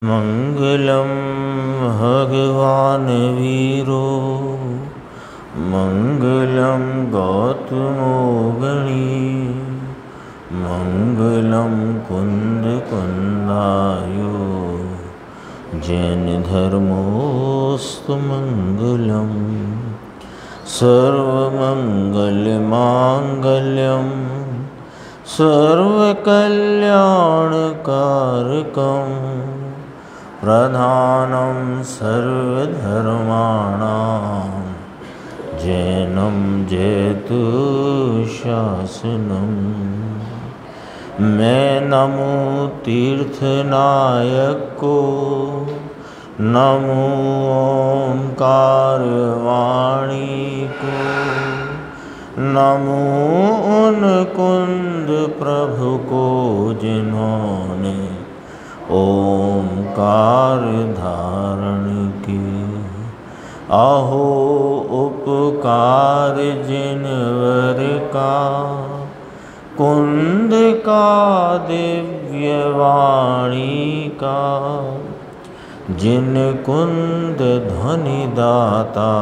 मंगलम भगवान वीरो मंगलम गौतमो गणी मंगलम कुंद कुंदायो जैन धर्मोस्तु मंगलम सर्वमंगलमांगल्यम सर्वकल्याणकारकम प्रधानं सर्वधर्माणां जैनं जयतु शासनम्। मैं नमो तीर्थनायक को, नमो ओंकार वाणी को, नमो उन कुंद प्रभु को जिन्होंने ओंकार धारण किए। अहो उपकार जिनवर का, कुंद का दिव्य वाणी का, जिन कुंद ध्वनि दाता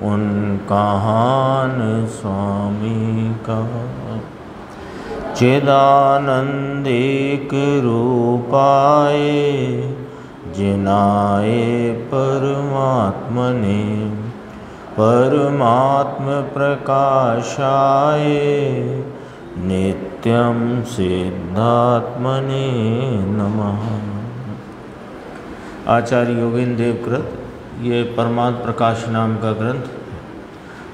उन कहान स्वामी का। चिदानंदिक रूपाए जिनाए परमात्मने, परमात्म प्रकाशाए नित्यं सिद्धात्मने नमः। आचार्य योगेंद्र देव कृत ये परमात्म प्रकाश नाम का ग्रंथ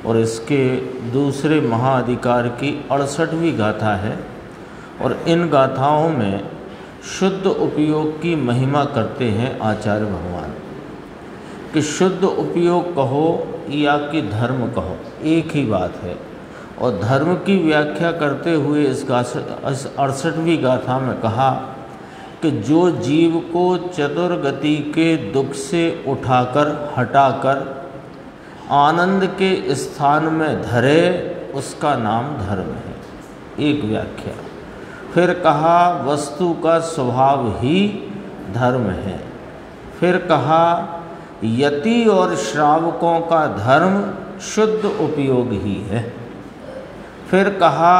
और इसके दूसरे महाअधिकार की 68वीं गाथा है। और इन गाथाओं में शुद्ध उपयोग की महिमा करते हैं आचार्य भगवान कि शुद्ध उपयोग कहो या कि धर्म कहो, एक ही बात है। और धर्म की व्याख्या करते हुए इस 68वीं गाथा में कहा कि जो जीव को चतुर्गति के दुख से उठाकर हटाकर आनंद के स्थान में धरे उसका नाम धर्म है, एक व्याख्या। फिर कहा वस्तु का स्वभाव ही धर्म है। फिर कहा यति और श्रावकों का धर्म शुद्ध उपयोग ही है। फिर कहा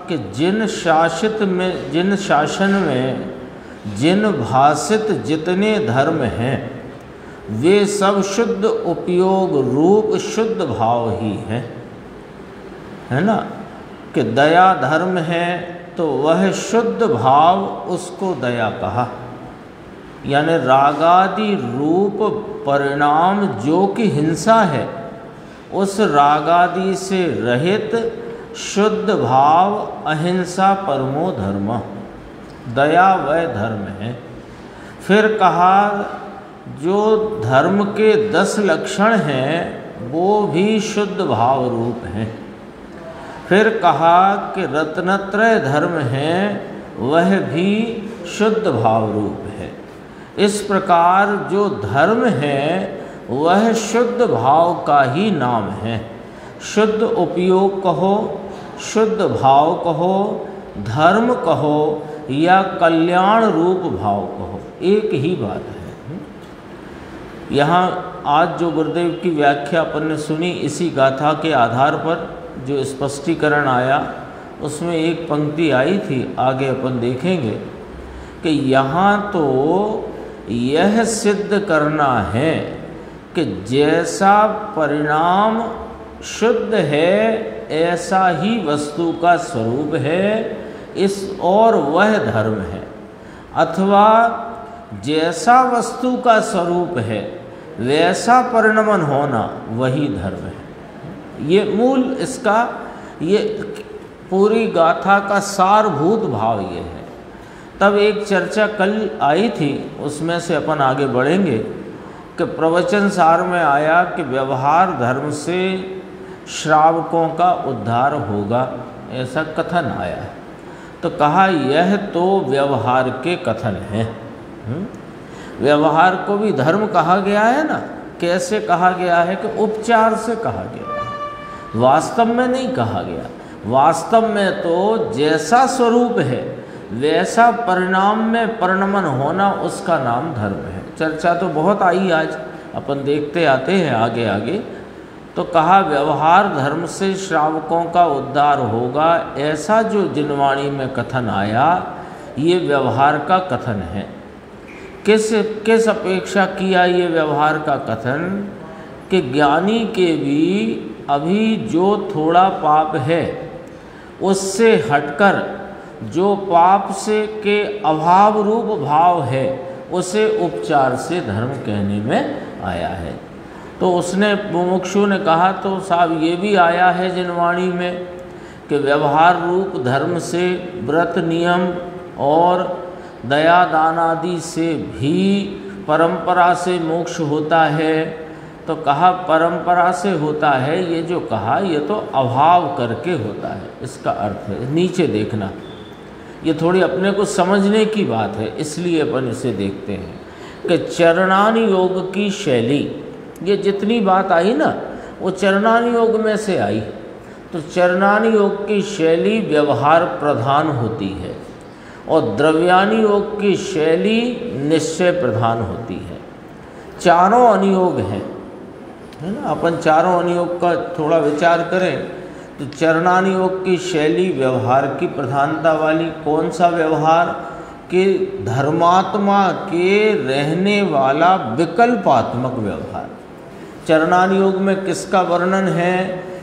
कि जिन शासन में जिन भाषित जितने धर्म हैं वे सब शुद्ध उपयोग रूप शुद्ध भाव ही है ना। कि दया धर्म है तो वह शुद्ध भाव उसको दया कहा, यानी रागादि रूप परिणाम जो कि हिंसा है उस रागादि से रहित शुद्ध भाव अहिंसा परमो धर्म, दया वह धर्म है। फिर कहा जो धर्म के 10 लक्षण हैं वो भी शुद्ध भाव रूप हैं। फिर कहा कि रत्नत्रय धर्म है वह भी शुद्ध भाव रूप है। इस प्रकार जो धर्म है वह शुद्ध भाव का ही नाम है। शुद्ध उपयोग कहो, शुद्ध भाव कहो, धर्म कहो या कल्याण रूप भाव कहो, एक ही बात है। यहाँ आज जो गुरुदेव की व्याख्या अपन ने सुनी, इसी गाथा के आधार पर जो स्पष्टीकरण आया उसमें एक पंक्ति आई थी, आगे अपन देखेंगे कि यहाँ तो यह सिद्ध करना है कि जैसा परिणाम शुद्ध है ऐसा ही वस्तु का स्वरूप है, इस और वह धर्म है। अथवा जैसा वस्तु का स्वरूप है वैसा परिणमन होना वही धर्म है। ये मूल इसका, ये पूरी गाथा का सारभूत भाव ये है। तब एक चर्चा कल आई थी, उसमें से अपन आगे बढ़ेंगे कि प्रवचन सार में आया कि व्यवहार धर्म से श्रावकों का उद्धार होगा, ऐसा कथन आया है। तो कहा यह तो व्यवहार के कथन हैं। व्यवहार को भी धर्म कहा गया है ना। कैसे कहा गया है कि उपचार से कहा गया है, वास्तव में नहीं कहा गया। वास्तव में तो जैसा स्वरूप है वैसा परिणाम में परिणमन होना उसका नाम धर्म है। चर्चा तो बहुत आई आज, अपन देखते आते हैं आगे आगे। तो कहा व्यवहार धर्म से श्रावकों का उद्धार होगा, ऐसा जो जिनवाणी में कथन आया ये व्यवहार का कथन है। किस अपेक्षा किया ये व्यवहार का कथन कि ज्ञानी के भी अभी जो थोड़ा पाप है उससे हटकर जो पाप से के अभाव रूप भाव है उसे उपचार से धर्म कहने में आया है। तो उसने मुमुक्षु ने कहा तो साहब ये भी आया है जिनवाणी में कि व्यवहार रूप धर्म से व्रत नियम और दया दान आदि से भी परंपरा से मोक्ष होता है। तो कहा परंपरा से होता है, ये जो कहा ये तो अभाव करके होता है, इसका अर्थ है। नीचे देखना, ये थोड़ी अपने को समझने की बात है, इसलिए अपन इसे देखते हैं कि चरणान योग की शैली, ये जितनी बात आई ना वो चरणान योग में से आई। तो चरणान योग की शैली व्यवहार प्रधान होती है और द्रव्यानि योग की शैली निश्चय प्रधान होती है। चारों अनुयोग हैं, है ना। अपन चारों अनुयोग का थोड़ा विचार करें तो चरणानि योग की शैली व्यवहार की प्रधानता वाली। कौन सा व्यवहार? कि धर्मात्मा के रहने वाला विकल्पात्मक व्यवहार। चरणानि योग में किसका वर्णन है?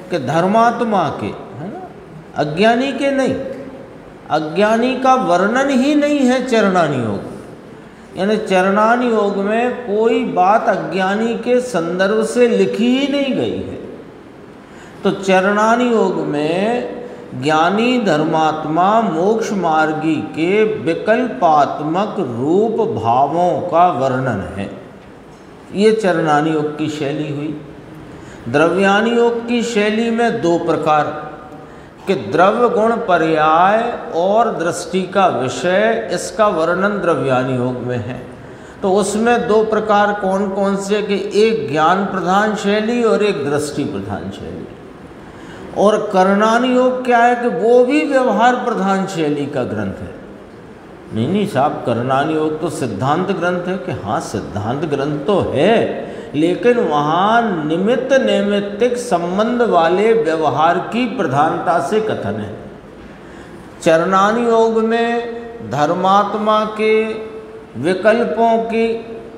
कि धर्मात्मा के, है ना, अज्ञानी के नहीं। अज्ञानी का वर्णन ही नहीं है चरणानि योग। यानी चरणानि योग में कोई बात अज्ञानी के संदर्भ से लिखी ही नहीं गई है। तो चरणानि योग में ज्ञानी धर्मात्मा मोक्ष मार्गी के विकल्पात्मक रूप भावों का वर्णन है। ये चरणानि योग की शैली हुई। द्रव्यानि योग की शैली में दो प्रकार कि द्रव्य गुण पर्याय और दृष्टि का विषय, इसका वर्णन द्रव्यानि योग में है। तो उसमें दो प्रकार कौन कौन से? कि एक ज्ञान प्रधान शैली और एक दृष्टि प्रधान शैली। और करणानि योग क्या है? कि वो भी व्यवहार प्रधान शैली का ग्रंथ है। नहीं साहब, करणानि योग तो सिद्धांत ग्रंथ है। कि हाँ, सिद्धांत ग्रंथ तो है, लेकिन वहाँ निमित्त नैमित्तिक संबंध वाले व्यवहार की प्रधानता से कथन है। चरणानि योग में धर्मात्मा के विकल्पों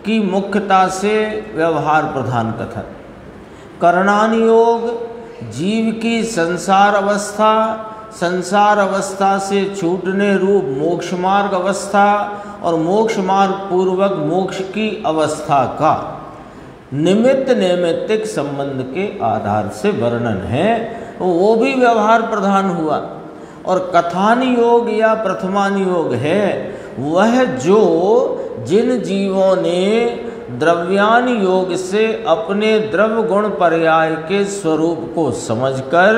की मुख्यता से व्यवहार प्रधान कथन। करणानि योग जीव की संसार अवस्था से छूटने रूप मोक्ष मार्ग अवस्था और मोक्ष मार्ग पूर्वक मोक्ष की अवस्था का निमित्त नैमित्तिक संबंध के आधार से वर्णन है। वो भी व्यवहार प्रधान हुआ। और कथानि योग या प्रथमानि योग है वह जो जिन जीवों ने द्रव्यानि योग से अपने द्रव्य गुण पर्याय के स्वरूप को समझकर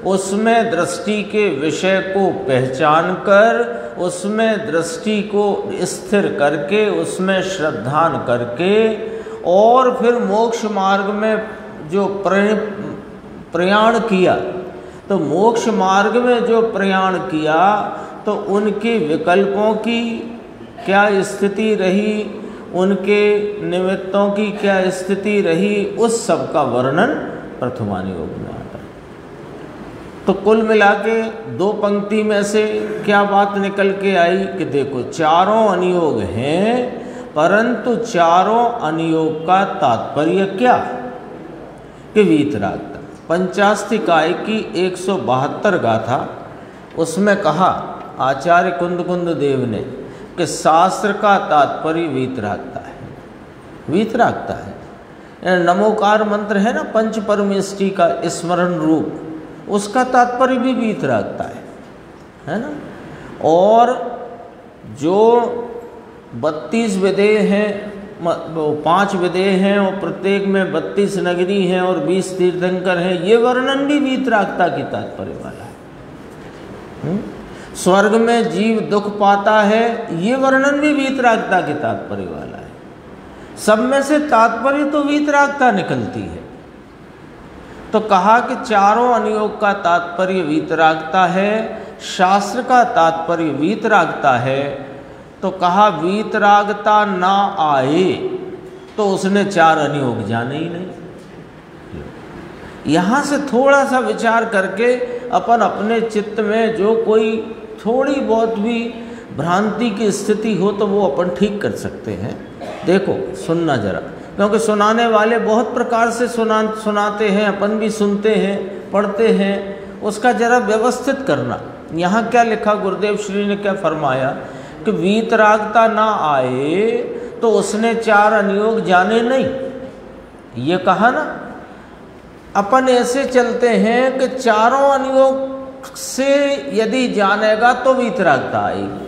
उसमें दृष्टि के विषय को पहचान कर उसमें दृष्टि को स्थिर करके उसमें श्रद्धान करके और फिर मोक्ष मार्ग में जो प्रयाण किया, तो मोक्ष मार्ग में जो प्रयाण किया तो उनके विकल्पों की क्या स्थिति रही, उनके निमित्तों की क्या स्थिति रही, उस सब का वर्णन प्रथमानि योग में आता है। तो कुल मिला के दो पंक्ति में से क्या बात निकल के आई कि देखो चारों अनुयोग हैं, परंतु चारों अनुयोग का तात्पर्य क्या? कि वीतरागता। पंचास्तिकाय की 172 गाथा, उसमें कहा आचार्य कुंद देव ने कि शास्त्र का तात्पर्य वीतरागता है। वीतरागता है। नमोकार मंत्र है ना, पंच परमेष्टि का स्मरण रूप, उसका तात्पर्य भी वीतरागता है ना। और जो 32 विदेह हैं, 5 विदेह हैं और प्रत्येक में 32 नगरी हैं और 20 तीर्थंकर हैं, ये वर्णन भी वीतरागता की तात्पर्य वाला है। स्वर्ग में जीव दुख पाता है, ये वर्णन भी वीतरागता के तात्पर्य वाला है। सब में से तात्पर्य तो वीतरागता निकलती है। तो कहा कि चारों अनुयोग का तात्पर्य वीतरागता है, शास्त्र का तात्पर्य वीतरागता है, तो कहा वीतरागता ना आए तो उसने 4 अनियोग जाने ही नहीं। यहाँ से थोड़ा सा विचार करके अपन अपने चित्त में जो कोई थोड़ी बहुत भी भ्रांति की स्थिति हो तो वो अपन ठीक कर सकते हैं। देखो सुनना जरा, क्योंकि सुनाने वाले बहुत प्रकार से सुनाते हैं, अपन भी सुनते हैं, पढ़ते हैं, उसका जरा व्यवस्थित करना। यहाँ क्या लिखा, गुरुदेव श्री ने क्या फरमाया कि वीतरागता ना आए तो उसने 4 अनियोग जाने नहीं। ये कहा ना, अपन ऐसे चलते हैं कि 4 अनियोग से यदि जानेगा तो वीतरागता आएगी,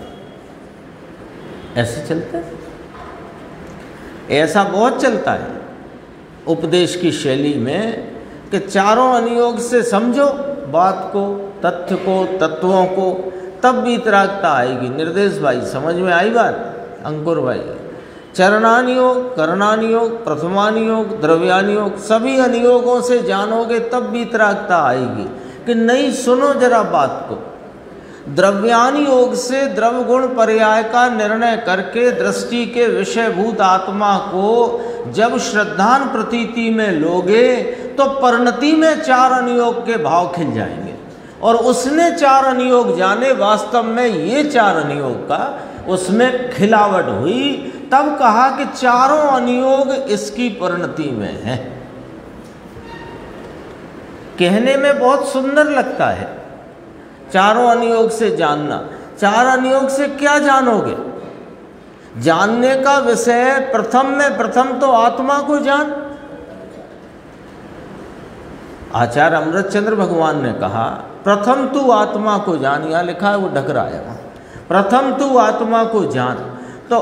ऐसे चलते हैं। ऐसा बहुत चलता है उपदेश की शैली में कि 4 अनियोग से समझो बात को, तथ्य को, तत्वों को, तब वीतरागता आएगी। निर्देश भाई समझ में आई बात? अंकुर भाई, चरणानियोग, करणानियोग, प्रथमानियोग, द्रव्यानियोग, सभी अनियोगों से जानोगे तब वीतरागता आएगी। कि नहीं, सुनो जरा बात को। द्रव्यानियोग से द्रव गुण पर्याय का निर्णय करके दृष्टि के विषयभूत आत्मा को जब श्रद्धान प्रतीति में लोगे तो परिणति में 4 अनियोग के भाव खिल जाएंगे। और उसने 4 अनियोग जाने, वास्तव में ये 4 अनियोग का उसमें खिलावट हुई, तब कहा कि 4 अनियोग इसकी परिणति में है। कहने में बहुत सुंदर लगता है 4 अनियोग से जानना। 4 अनियोग से क्या जानोगे? जानने का विषय प्रथम में प्रथम तो आत्मा को जान। आचार्य अमृतचंद्र भगवान ने कहा प्रथम तू आत्मा को जान, यहाँ लिखा है, वो ढक रहा है, प्रथम तू आत्मा को जान। तो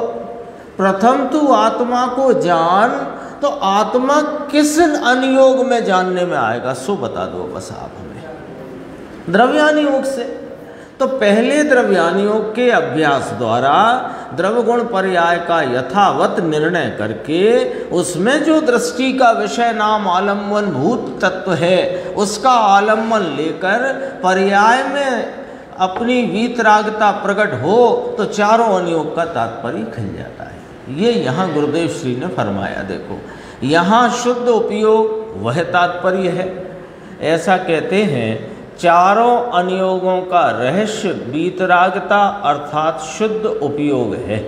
प्रथम तू आत्मा को जान, तो आत्मा किस अनियोग में जानने में आएगा सो बता दो बस आप हमें। द्रव्यानियोग से। तो पहले द्रव्यानियोग के अभ्यास द्वारा द्रवगुण पर्याय का यथावत निर्णय करके उसमें जो दृष्टि का विषय नाम आलम्बन भूत तत्व है उसका आलम्बन लेकर पर्याय में अपनी वीतरागता प्रकट हो तो 4 अनियोग का तात्पर्य खिल जाता है। ये यहाँ गुरुदेव श्री ने फरमाया। देखो यहाँ शुद्ध उपयोग वह तात्पर्य है। ऐसा कहते हैं 4 अनियोगों का रहस्य वीतरागता अर्थात शुद्ध उपयोग है।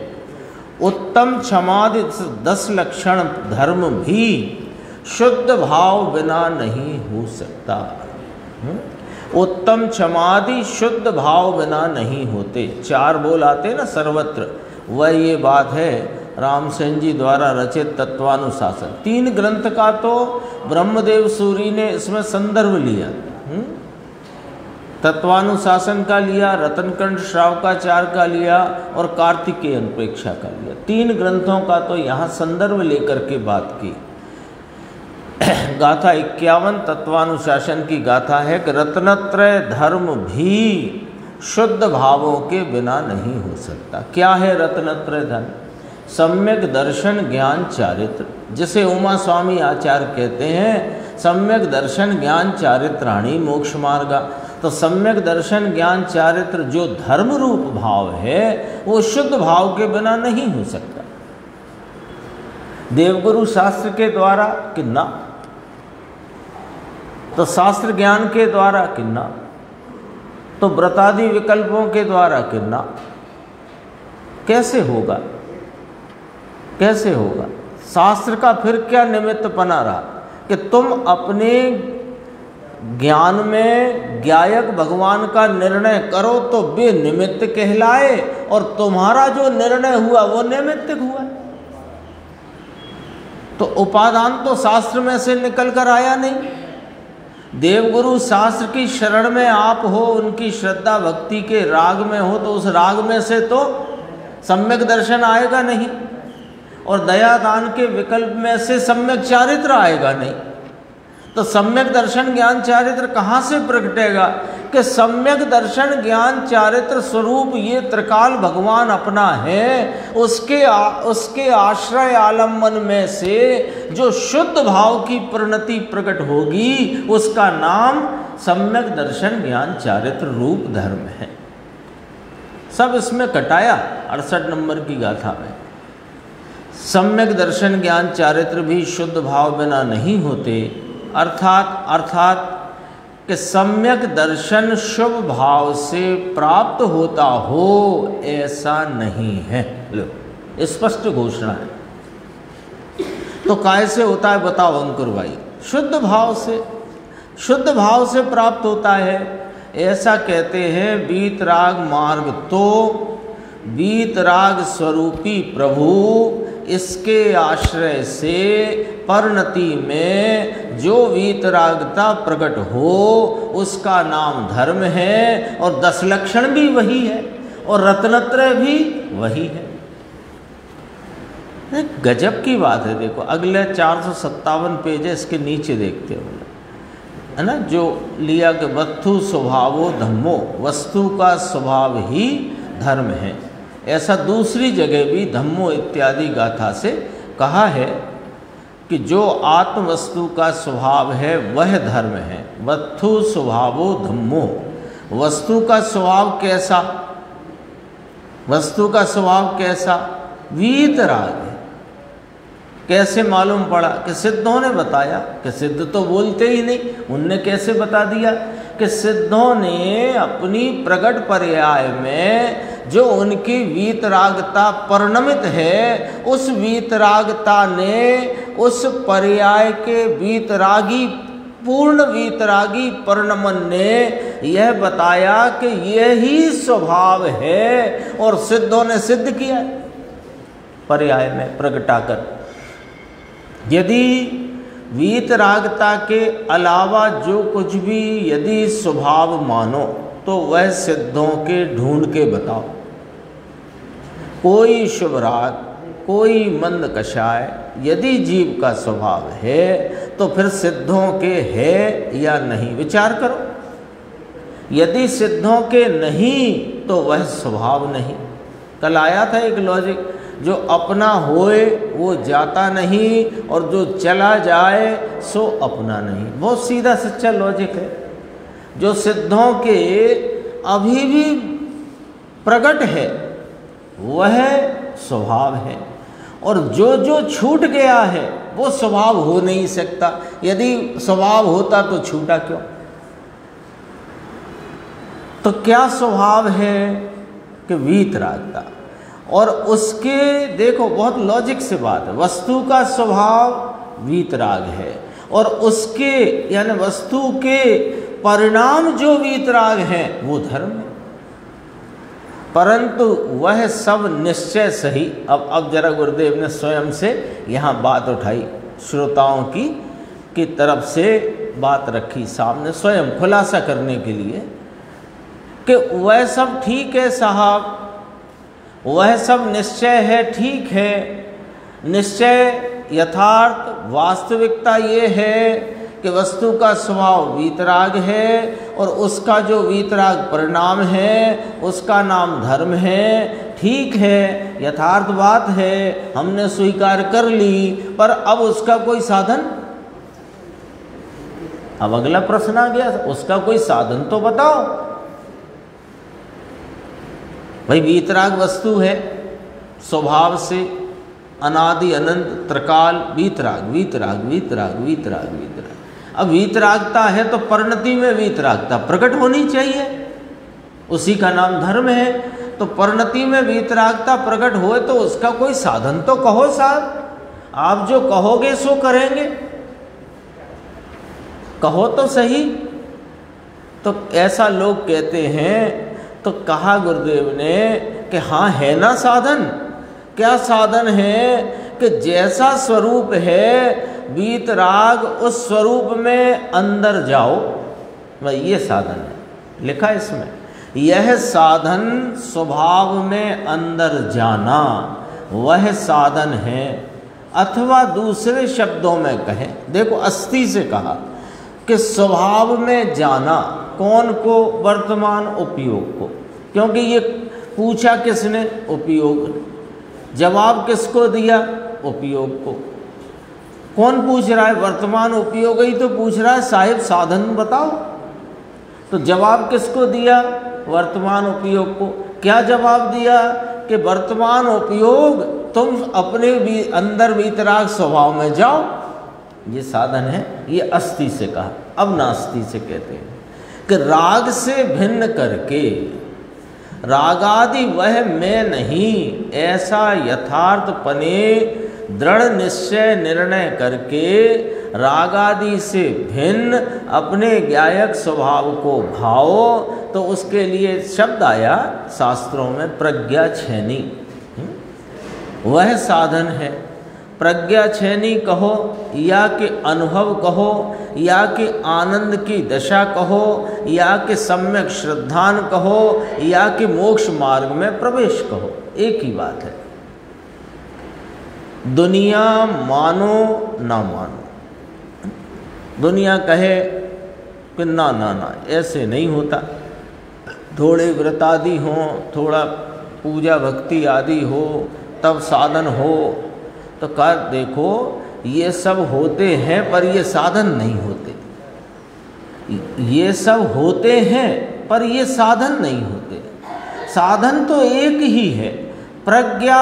उत्तम क्षमादि 10 लक्षण धर्म भी शुद्ध भाव बिना नहीं हो सकता। उत्तम क्षमादि शुद्ध भाव बिना नहीं होते। 4 बोल आते ना सर्वत्र, वह ये बात है रामसेन जी द्वारा रचित तत्वानुशासन। 3 ग्रंथ का तो ब्रह्मदेव सूरी ने इसमें संदर्भ लिया। तत्वानुशासन का लिया, रत्नकंड श्रावकाचार्य का लिया और कार्तिकेय अनुप्रेक्षा का लिया। 3 ग्रंथों का तो यहाँ संदर्भ लेकर के बात की। गाथा 51 तत्वानुशासन की गाथा है कि रत्नत्रय धर्म भी शुद्ध भावों के बिना नहीं हो सकता। क्या है रत्नत्रय धर्म? सम्यक दर्शन ज्ञान चारित्र, जिसे उमा स्वामी आचार्य कहते हैं सम्यक दर्शन ज्ञान चारित्राणी मोक्ष मार्गा। तो सम्यक दर्शन ज्ञान चारित्र जो धर्म रूप भाव है वो शुद्ध भाव के बिना नहीं हो सकता। देवगुरु शास्त्र के द्वारा किन्ना, तो शास्त्र ज्ञान के द्वारा किन्ना, तो व्रतादि विकल्पों के द्वारा किन्ना। कैसे होगा? कैसे होगा? शास्त्र का फिर क्या निमित्त बना रहा कि तुम अपने ज्ञान में ज्ञायक भगवान का निर्णय करो तो वे निमित्त कहलाए और तुम्हारा जो निर्णय हुआ वो निमित्त हुआ। तो उपादान तो शास्त्र में से निकल कर आया नहीं। देवगुरु शास्त्र की शरण में आप हो, उनकी श्रद्धा भक्ति के राग में हो, तो उस राग में से तो सम्यक दर्शन आएगा नहीं और दया दान के विकल्प में से सम्यक चारित्र आएगा नहीं। तो सम्यक दर्शन ज्ञान चारित्र कहाँ से प्रगटेगा? कि सम्यक दर्शन ज्ञान चारित्र स्वरूप ये त्रिकाल भगवान अपना है, उसके आश्रय आलम्बन में से जो शुद्ध भाव की परिणति प्रकट होगी उसका नाम सम्यक दर्शन ज्ञान चारित्र रूप धर्म है। सब इसमें कटाया 68 नंबर की गाथा में। सम्यक दर्शन ज्ञान चारित्र भी शुद्ध भाव बिना नहीं होते, अर्थात कि सम्यक दर्शन शुभ भाव से प्राप्त होता हो ऐसा नहीं है। लो, स्पष्ट घोषणा है। तो काय से होता है बताओ अंकुर भाई? शुद्ध भाव से, शुद्ध भाव से प्राप्त होता है ऐसा कहते हैं वीतराग मार्ग। तो वीतराग स्वरूपी प्रभु इसके आश्रय से परिणति में जो वीतरागता प्रकट हो उसका नाम धर्म है, और 10 लक्षण भी वही है और रत्नत्रय भी वही है। गजब की बात है। देखो अगले 457 पेज है, इसके नीचे देखते हो, है ना, जो लिया कि वस्तु स्वभावो धम्मो, वस्तु का स्वभाव ही धर्म है। ऐसा दूसरी जगह भी धम्मो इत्यादि गाथा से कहा है कि जो आत्म वस्तु का स्वभाव है वह धर्म है। वस्तु स्वभावो धम्मो, वस्तु का स्वभाव कैसा? वस्तु का स्वभाव कैसा? वीतराग है। कैसे मालूम पड़ा? कि सिद्धों ने बताया। कि सिद्ध तो बोलते ही नहीं, उनने कैसे बता दिया? कि सिद्धों ने अपनी प्रकट पर्याय में जो उनकी वीतरागता परिणमित है, उस वीतरागता ने उस पर्याय के वीतरागी, पूर्ण वीतरागी परिणमन ने यह बताया कि यही स्वभाव है, और सिद्धों ने सिद्ध किया पर्याय में प्रगटाकर। यदि वीतरागता के अलावा जो कुछ भी यदि स्वभाव मानो तो वह सिद्धों के ढूंढ के बताओ। कोई शुभ राग, कोई मंद कषाय यदि जीव का स्वभाव है तो फिर सिद्धों के है या नहीं, विचार करो। यदि सिद्धों के नहीं तो वह स्वभाव नहीं। कल आया था एक लॉजिक, जो अपना होए वो जाता नहीं और जो चला जाए सो अपना नहीं। बहुत सीधा सच्चा लॉजिक है। जो सिद्धों के अभी भी प्रकट है वह स्वभाव है, और जो जो छूट गया है वो स्वभाव हो नहीं सकता। यदि स्वभाव होता तो छूटा क्यों? तो क्या स्वभाव है? कि वीतरागता। और उसके देखो बहुत लॉजिक से बात है, वस्तु का स्वभाव वीतराग है और उसके यानी वस्तु के परिणाम जो वीतराग हैं वो धर्म है। परंतु वह सब निश्चय सही। अब जरा गुरुदेव ने स्वयं से यहाँ बात उठाई, श्रोताओं की तरफ से बात रखी सामने, स्वयं खुलासा करने के लिए कि वह सब ठीक है साहब, वह सब निश्चय है, ठीक है। निश्चय यथार्थ वास्तविकता ये है कि वस्तु का स्वभाव वीतराग है और उसका जो वीतराग परिणाम है उसका नाम धर्म है। ठीक है, यथार्थ बात है, हमने स्वीकार कर ली, पर अब उसका कोई साधन। अब अगला प्रश्न आ गया, उसका कोई साधन तो बताओ भाई। वीतराग वस्तु है स्वभाव से, अनादि अनंत त्रिकाल वीतराग वीतराग वीतराग वीतराग वीतराग। अब वीतरागता है तो परिणति में वीतरागता प्रकट होनी चाहिए, उसी का नाम धर्म है। तो परिणति में वीतरागता प्रकट होए तो उसका कोई साधन तो कहो साहब। आप जो कहोगे सो करेंगे, कहो तो सही। तो ऐसा लोग कहते हैं। तो कहा गुरुदेव ने कि हाँ है ना साधन। क्या साधन है? कि जैसा स्वरूप है वीतराग उस स्वरूप में अंदर जाओ, भाई ये साधन है। लिखा इसमें यह साधन स्वभाव में अंदर जाना वह साधन है। अथवा दूसरे शब्दों में कहें, देखो अस्थि से कहा कि स्वभाव में जाना कौन को? वर्तमान उपयोग को। क्योंकि ये पूछा किसने? उपयोग। जवाब किसको दिया? उपयोग को। कौन पूछ रहा है? वर्तमान उपयोग ही तो पूछ रहा है, साहिब साधन बताओ। तो जवाब किसको दिया? वर्तमान उपयोग को। क्या जवाब दिया? कि वर्तमान उपयोग तुम अपने भी अंदर वीतराग स्वभाव में जाओ, ये साधन है। ये अस्थि से कहा। अब नास्ति से कहते हैं कि राग से भिन्न करके रागादि वह मैं नहीं, ऐसा यथार्थपने दृढ़ निश्चय निर्णय करके रागादि से भिन्न अपने ज्ञायक स्वभाव को भाओ, तो उसके लिए शब्द आया शास्त्रों में प्रज्ञा छेनी। वह साधन है। प्रज्ञा छेनी कहो या कि अनुभव कहो या कि आनंद की दशा कहो या कि सम्यक श्रद्धान कहो या कि मोक्ष मार्ग में प्रवेश कहो, एक ही बात है। दुनिया मानो ना मानो, दुनिया कहे कि ना ना ना ऐसे नहीं होता, थोड़े व्रत आदि हों, थोड़ा पूजा भक्ति आदि हो, तब साधन हो, तो कर देखो ये सब होते हैं पर ये साधन नहीं होते। ये सब होते हैं पर ये साधन नहीं होते। साधन तो एक ही है, प्रज्ञा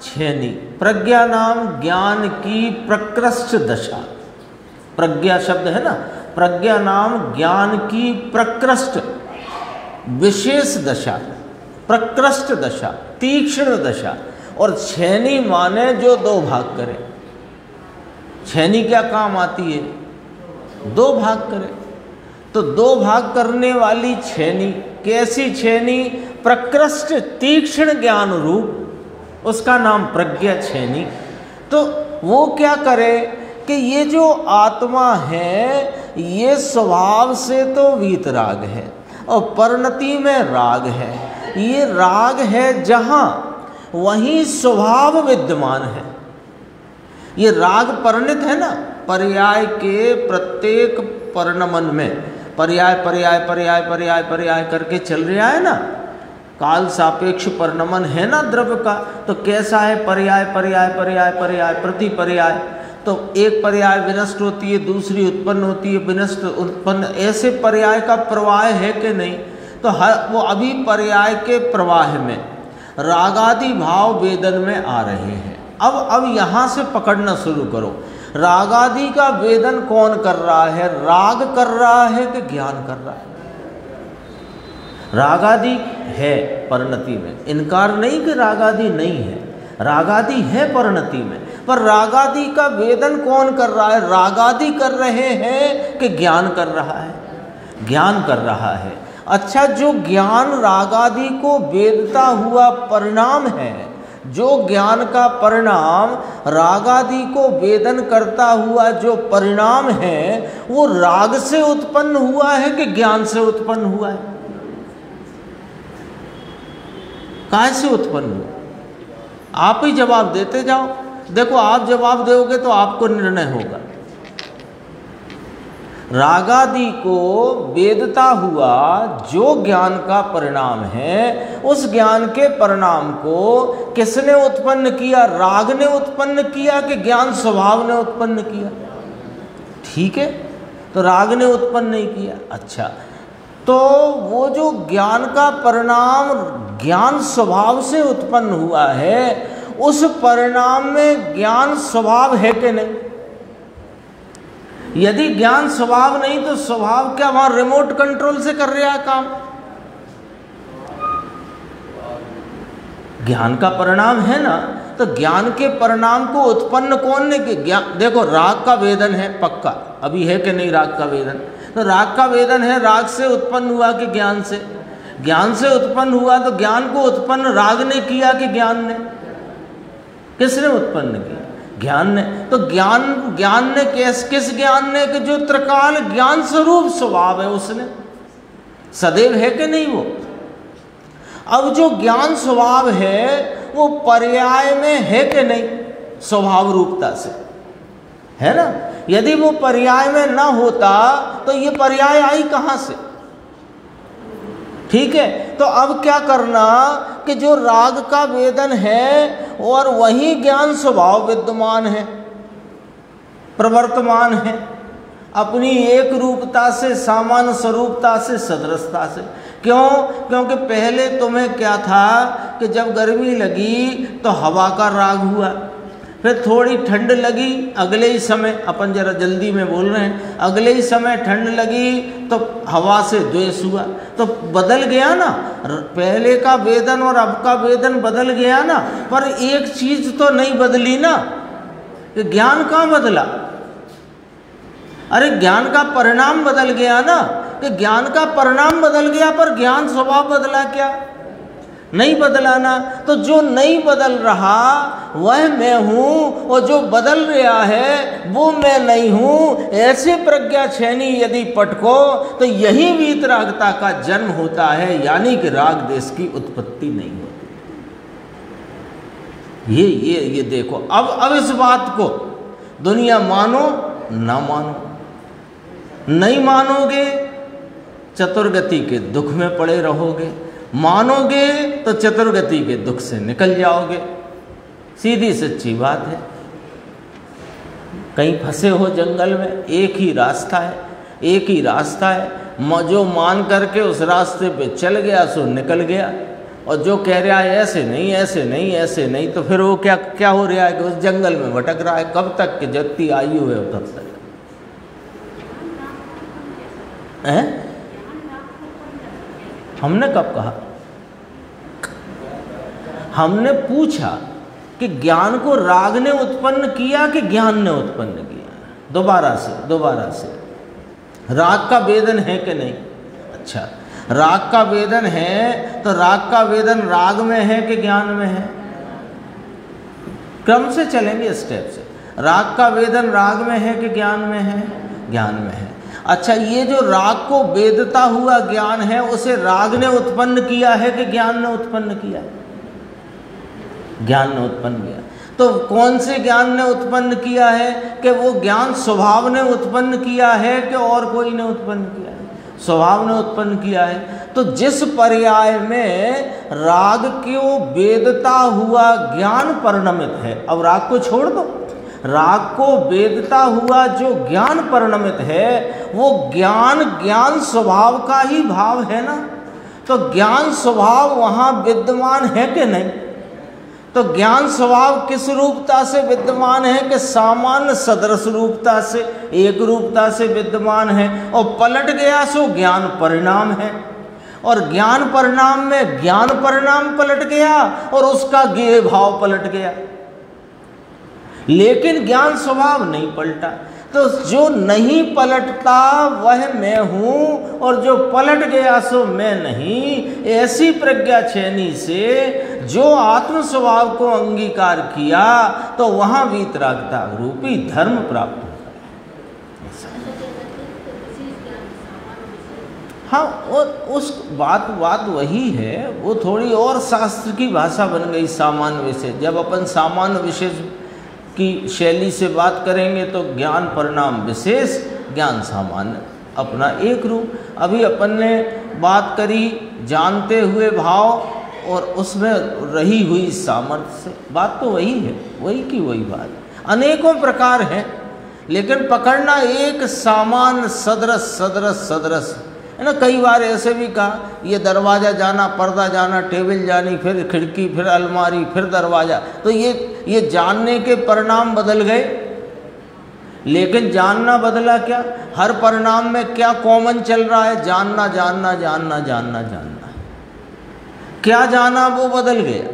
छेनी। प्रज्ञा नाम ज्ञान की प्रकृष्ट दशा, प्रज्ञा शब्द है ना, प्रज्ञा नाम ज्ञान की प्रकृष्ट विशेष दशा, प्रकृष्ट दशा, तीक्ष्ण दशा। और छेनी माने जो दो भाग करे। छेनी क्या काम आती है? दो भाग करे। तो दो भाग करने वाली छेनी, कैसी छेनी? प्रकृष्ट तीक्ष्ण ज्ञान रूप, उसका नाम प्रज्ञा छेनी। तो वो क्या करे कि ये जो आत्मा है ये स्वभाव से तो वीतराग है और परिणति में राग है। ये राग है जहाँ, वहीं स्वभाव विद्यमान है। ये राग परिणित है ना, पर्याय के प्रत्येक परिणमन में पर्याय पर्याय पर्याय पर्याय पर्याय करके चल रहा है ना, काल सापेक्ष परिणमन है ना द्रव्य का। तो कैसा है? पर्याय पर्याय पर्याय पर्याय प्रति पर्याय। तो एक पर्याय विनष्ट होती है, दूसरी उत्पन्न होती है, विनष्ट उत्पन्न, ऐसे पर्याय का प्रवाह है कि नहीं? तो हर वो अभी पर्याय के प्रवाह में रागादि भाव वेदन में आ रहे हैं। अब यहाँ से पकड़ना शुरू करो। रागादि का वेदन कौन कर रहा है? राग कर रहा है कि ज्ञान कर रहा है? रागादि है परिणति में, इनकार नहीं कि रागादि नहीं है, रागादि है परिणति में, पर रागादि का वेदन कौन कर रहा है? रागादि कर रहे हैं कि ज्ञान कर रहा है? ज्ञान कर रहा है। अच्छा, जो ज्ञान रागादि को वेदता हुआ परिणाम है, जो ज्ञान का परिणाम रागादि को वेदन करता हुआ जो परिणाम है, वो राग से उत्पन्न हुआ है कि ज्ञान से उत्पन्न हुआ है? काहे से उत्पन्न हुआ? आप ही जवाब देते जाओ। देखो, आप जवाब दोगे तो आपको निर्णय होगा। रागादि को वेदता हुआ जो ज्ञान का परिणाम है, उस ज्ञान के परिणाम को किसने उत्पन्न किया? राग ने उत्पन्न किया कि ज्ञान स्वभाव ने उत्पन्न किया? ठीक है, तो राग ने उत्पन्न नहीं किया। अच्छा, तो वो जो ज्ञान का परिणाम ज्ञान स्वभाव से उत्पन्न हुआ है, उस परिणाम में ज्ञान स्वभाव है कि नहीं? यदि ज्ञान स्वभाव नहीं तो स्वभाव क्या वहां रिमोट कंट्रोल से कर रहा है काम? ज्ञान का परिणाम है ना, तो ज्ञान के परिणाम को उत्पन्न कौन ने किया? देखो, राग का वेदन है पक्का, अभी है कि नहीं राग का वेदन? तो राग का वेदन है, राग से उत्पन्न हुआ कि ज्ञान से? ज्ञान से उत्पन्न हुआ, तो ज्ञान को उत्पन्न राग ने किया कि ज्ञान ने? किसने उत्पन्न किया? ज्ञान ने। तो ज्ञान ने किस ज्ञान ने? कि जो त्रिकाल ज्ञान स्वरूप स्वभाव है उसने, सदैव है कि नहीं वो? अब जो ज्ञान स्वभाव है वो पर्याय में है कि नहीं? स्वभाव रूपता से है ना। यदि वो पर्याय में ना होता तो ये पर्याय आई कहाँ से? ठीक है, तो अब क्या करना कि जो राग का वेदन है और वही ज्ञान स्वभाव विद्यमान है, प्रवर्तमान है। अपनी एक रूपता से, सामान्य स्वरूपता से, सदृशता से। क्यों? क्योंकि पहले तुम्हें क्या था कि जब गर्मी लगी तो हवा का राग हुआ, फिर थोड़ी ठंड लगी, अगले ही समय, अपन जरा जल्दी में बोल रहे हैं, अगले ही समय ठंड लगी तो हवा से द्वेष हुआ, तो बदल गया ना, पहले का वेदन और अब का वेदन बदल गया ना। पर एक चीज तो नहीं बदली ना, कि ज्ञान कहाँ बदला? अरे ज्ञान का परिणाम बदल गया ना, कि ज्ञान का परिणाम बदल गया पर ज्ञान स्वभाव बदला क्या? नहीं बदला ना। तो जो नहीं बदल रहा वह मैं हूँ, और जो बदल रहा है वो मैं नहीं हूँ। ऐसे प्रज्ञा छेनी यदि पटको तो यही वीतरागता का जन्म होता है, यानी कि राग देश की उत्पत्ति नहीं होती। ये देखो। अब इस बात को दुनिया मानो ना मानो, नहीं मानोगे चतुर्गति के दुख में पड़े रहोगे, मानोगे तो चतुर्गति के दुख से निकल जाओगे। सीधी सच्ची बात है। कहीं फंसे हो जंगल में, एक ही रास्ता है, एक ही रास्ता है। जो मान करके उस रास्ते पे चल गया सो निकल गया, और जो कह रहा है ऐसे नहीं, ऐसे नहीं, ऐसे नहीं, तो फिर वो क्या हो रहा है कि उस जंगल में भटक रहा है। कब तक कि जबती आयु है तब तक है। हमने कब कहा? हमने पूछा कि ज्ञान को राग ने उत्पन्न किया कि ज्ञान ने उत्पन्न किया। दोबारा से राग का वेदन है कि नहीं? अच्छा, राग का वेदन है तो राग का वेदन राग में है कि ज्ञान में है? क्रम से चलेंगे, स्टेप से। राग का वेदन राग में है कि ज्ञान में है? ज्ञान में है। अच्छा, ये जो राग को वेदता हुआ ज्ञान है, उसे राग ने उत्पन्न किया है कि ज्ञान ने उत्पन्न किया? ज्ञान ने उत्पन्न किया। तो कौन से ज्ञान ने उत्पन्न किया है? कि वो ज्ञान स्वभाव ने उत्पन्न किया है कि और कोई ने उत्पन्न किया है? स्वभाव ने उत्पन्न किया है। तो जिस पर्याय में राग को वेदता हुआ ज्ञान परिणमित है, अब राग को छोड़ दो, राग को वेदता हुआ जो ज्ञान परिणमित है, वो ज्ञान स्वभाव का ही भाव है ना। तो ज्ञान स्वभाव वहाँ विद्यमान है कि नहीं? तो ज्ञान स्वभाव किस रूपता से विद्यमान है? कि सामान्य सदृश रूपता से, एक रूपता से विद्यमान है। और पलट गया सो ज्ञान परिणाम है, और ज्ञान परिणाम में ज्ञान परिणाम पलट गया और उसका ज्ञेय भाव पलट गया, लेकिन ज्ञान स्वभाव नहीं पलटा। तो जो नहीं पलटता वह मैं हूँ, और जो पलट गया सो मैं नहीं। ऐसी प्रज्ञा छेनी से जो आत्म स्वभाव को अंगीकार किया तो वहाँ वीतरागता रूपी धर्म प्राप्त होता है। हाँ, और उस बात वही है, वो थोड़ी और शास्त्र की भाषा बन गई। सामान्य विषय, जब अपन सामान्य विशेष की शैली से बात करेंगे तो ज्ञान परिणाम विशेष, ज्ञान सामान्य, अपना एक रूप। अभी अपन ने बात करी जानते हुए भाव और उसमें रही हुई सामर्थ्य से। बात तो वही है, वही की वही बात, अनेकों प्रकार हैं, लेकिन पकड़ना एक सामान्य सदृश है ना। कई बार ऐसे भी कहा, ये दरवाज़ा जाना, पर्दा जाना, टेबल जानी, फिर खिड़की, फिर अलमारी, फिर दरवाज़ा। तो ये जानने के परिणाम बदल गए, लेकिन जानना बदला क्या? हर परिणाम में क्या कॉमन चल रहा है? जानना जानना जानना जानना जानना। क्या जाना वो बदल गया,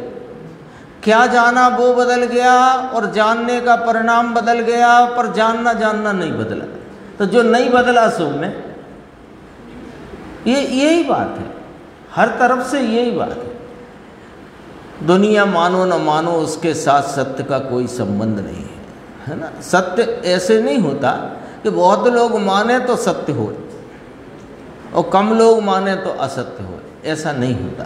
क्या जाना वो बदल गया, और जानने का परिणाम बदल गया, पर जानना जानना नहीं बदला। तो जो नहीं बदला सो में, यही बात है, हर तरफ से यही बात है। दुनिया मानो न मानो, उसके साथ सत्य का कोई संबंध नहीं है ना। सत्य ऐसे नहीं होता कि बहुत लोग माने तो सत्य हो और कम लोग माने तो असत्य हो, ऐसा नहीं होता।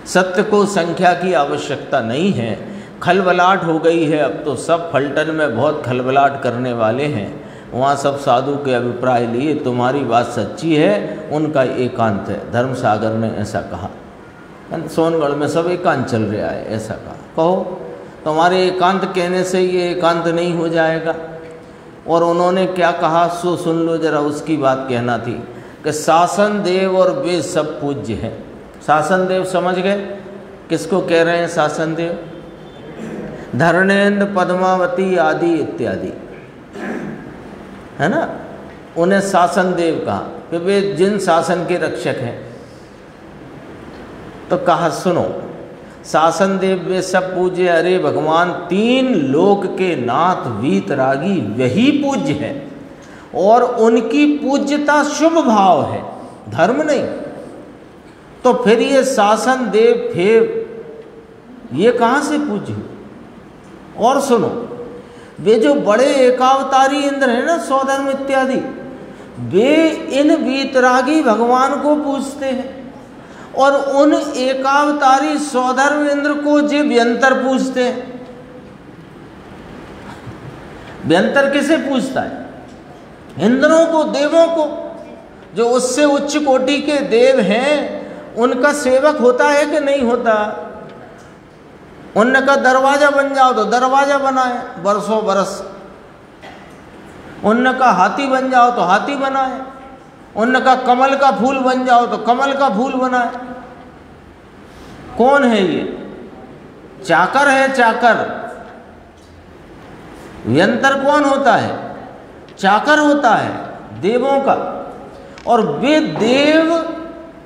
सत्य को संख्या की आवश्यकता नहीं है। खलबलाहट हो गई है, अब तो सब फलटन में बहुत खलबलाहट करने वाले हैं। वहाँ सब साधु के अभिप्राय लिए, तुम्हारी बात सच्ची है, उनका एकांत है। धर्मसागर ने ऐसा कहा, सोनगढ़ में सब एकांत चल रहा है, ऐसा कहा। कहो तुम्हारे एकांत कहने से ये एकांत नहीं हो जाएगा। और उन्होंने क्या कहा सो सुन लो जरा, उसकी बात कहना थी कि शासन देव और वे सब पूज्य हैं। शासन देव समझ गए किसको कह रहे हैं? शासन देव, धरणेन्द्र, पद्मावती आदि इत्यादि, है ना, उन्हें शासन देव कहा कि वे जिन शासन के रक्षक हैं। तो कहा सुनो, शासन देव वे सब पूज्य, अरे भगवान तीन लोक के नाथ वीतरागी वही पूज्य है और उनकी पूज्यता शुभ भाव है, धर्म नहीं। तो फिर ये शासन देव फिर ये कहाँ से पूज्य हो? और सुनो, वे जो बड़े एकावतारी इंद्र हैं ना, सौधर्म इत्यादि, वे इन वीतरागी भगवान को पूजते हैं और उन एकावतारी सौधर्म इंद्र को जे व्यंतर पूजते हैं। व्यंतर किसे पूजता है? इंद्रों को, देवों को। जो उससे उच्च कोटि के देव हैं उनका सेवक होता है कि नहीं होता? उनका दरवाजा बन जाओ तो दरवाजा बनाए बरसों बरस, उनका हाथी बन जाओ तो हाथी बनाए, उनका कमल का फूल बन जाओ तो कमल का फूल बनाए। कौन है ये? चाकर है, चाकर। व्यंतर कौन होता है? चाकर होता है देवों का। और वे देव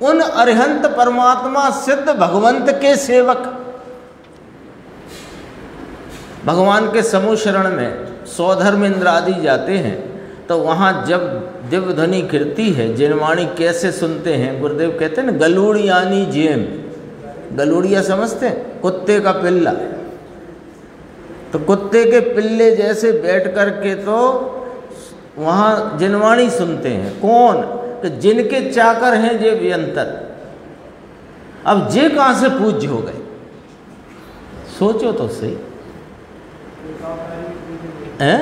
उन अरिहंत परमात्मा सिद्ध भगवंत के सेवक। भगवान के समूह शरण में सौधर्म इंद्र आदि जाते हैं तो वहाँ जब दिव्य ध्वनि गिरती है, जिनवाणी कैसे सुनते हैं? गुरुदेव कहते हैं ना, गलूड़ियानी जेम। गलूड़िया समझते हैं? कुत्ते का पिल्ला। तो कुत्ते के पिल्ले जैसे बैठ कर के तो वहाँ जिनवाणी सुनते हैं। कौन? कि जिनके चाकर हैं जे व्यंतर। अब जे कहाँ से पूज्य हो गए? सोचो तो सही है।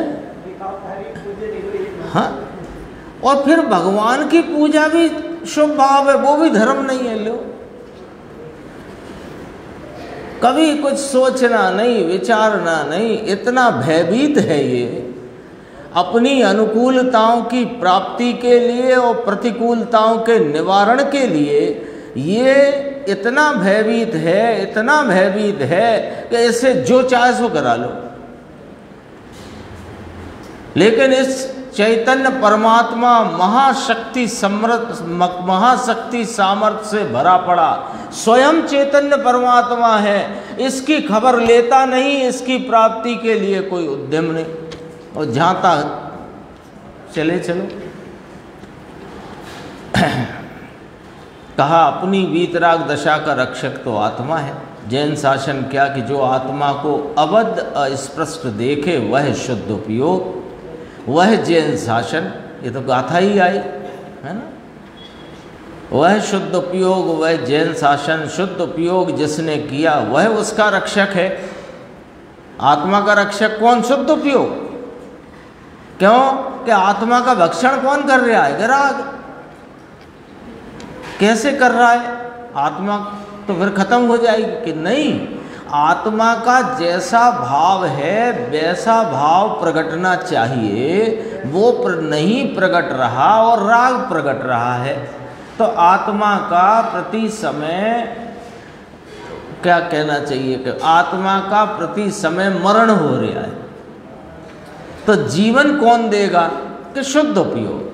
हाँ, और फिर भगवान की पूजा भी शुभ भाव है, वो भी धर्म नहीं है। लो, कभी कुछ सोचना नहीं, विचारना नहीं, इतना भयभीत है ये अपनी अनुकूलताओं की प्राप्ति के लिए और प्रतिकूलताओं के निवारण के लिए। ये इतना भयभीत है, इतना भयभीत है कि इसे जो चाहे सो करा लो। लेकिन इस चैतन्य परमात्मा महाशक्ति समर्थ, महाशक्ति सामर्थ्य से भरा पड़ा स्वयं चैतन्य परमात्मा है। इसकी खबर लेता नहीं, इसकी प्राप्ति के लिए कोई उद्यम नहीं, और जाता चले चलो। कहा अपनी वीतराग दशा का रक्षक तो आत्मा है। जैन शासन क्या कि जो आत्मा को अबद्ध अस्पष्ट देखे वह शुद्ध उपयोग, वह जैन शासन। ये तो गाथा ही आई है ना, वह शुद्ध उपयोग, वह जैन शासन शुद्ध उपयोग जिसने किया वह उसका रक्षक है। आत्मा का रक्षक कौन? शुद्ध उपयोग। क्यों? कि आत्मा का भक्षण कौन कर रहा है? विराग। कैसे कर रहा है? आत्मा तो फिर खत्म हो जाएगी कि नहीं। आत्मा का जैसा भाव है वैसा भाव प्रगटना चाहिए, वो नहीं प्रगट रहा और राग प्रगट रहा है। तो आत्मा का प्रति समय क्या कहना चाहिए कि आत्मा का प्रति समय मरण हो रहा है। तो जीवन कौन देगा? कि शुद्ध उपयोग।